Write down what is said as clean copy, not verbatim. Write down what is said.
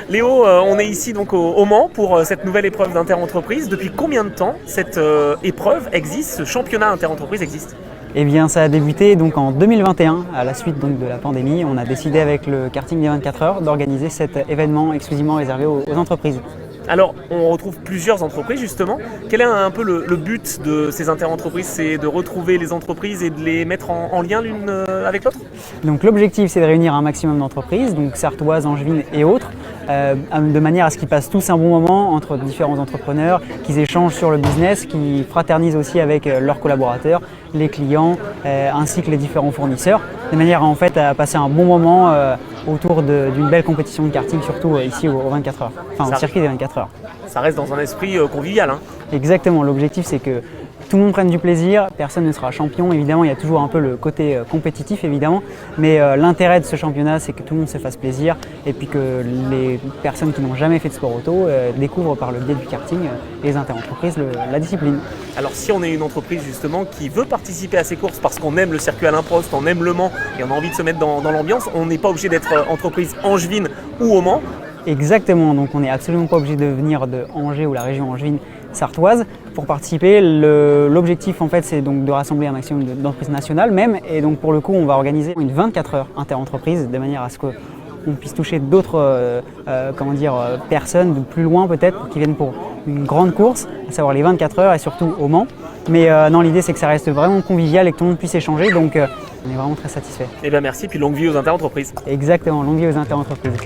Léo, on est ici donc au Mans pour cette nouvelle épreuve d'interentreprise. Depuis combien de temps cette épreuve existe, ce championnat interentreprise existe? Eh bien, ça a débuté donc en 2021, à la suite donc de la pandémie. On a décidé avec le karting des 24 heures d'organiser cet événement exclusivement réservé aux entreprises. Alors, on retrouve plusieurs entreprises justement. Quel est un peu le but de ces interentreprises? C'est de retrouver les entreprises et de les mettre en lien l'une avec l'autre? Donc l'objectif, c'est de réunir un maximum d'entreprises, donc sartoises, angevines et autres, de manière à ce qu'ils passent tous un bon moment entre différents entrepreneurs, qu'ils échangent sur le business, qu'ils fraternisent aussi avec leurs collaborateurs, les clients, ainsi que les différents fournisseurs, de manière en fait à passer un bon moment autour d'une belle compétition de karting, surtout ici au 24 heures, enfin au circuit des 24 heures. Ça reste dans un esprit convivial, hein. Exactement, l'objectif c'est que tout le monde prenne du plaisir, personne ne sera champion, évidemment il y a toujours un peu le côté compétitif évidemment, mais l'intérêt de ce championnat c'est que tout le monde se fasse plaisir et puis que les personnes qui n'ont jamais fait de sport auto découvrent par le biais du karting et les interentreprises la discipline. Alors si on est une entreprise justement qui veut participer à ces courses parce qu'on aime le circuit Alain Prost, on aime le Mans et on a envie de se mettre dans l'ambiance, on n'est pas obligé d'être entreprise angevine ou au Mans. Exactement, donc on n'est absolument pas obligé de venir de Angers ou la région angevine sartoise pour participer. L'objectif en fait c'est donc de rassembler un maximum d'entreprises nationales même, et donc pour le coup on va organiser une 24 heures interentreprise de manière à ce qu'on puisse toucher d'autres personnes de plus loin peut-être qui viennent pour une grande course, à savoir les 24 heures et surtout au Mans. Mais non, l'idée c'est que ça reste vraiment convivial et que tout le monde puisse échanger, donc on est vraiment très satisfait. Eh bien merci, puis longue vie aux interentreprises. Exactement, longue vie aux interentreprises.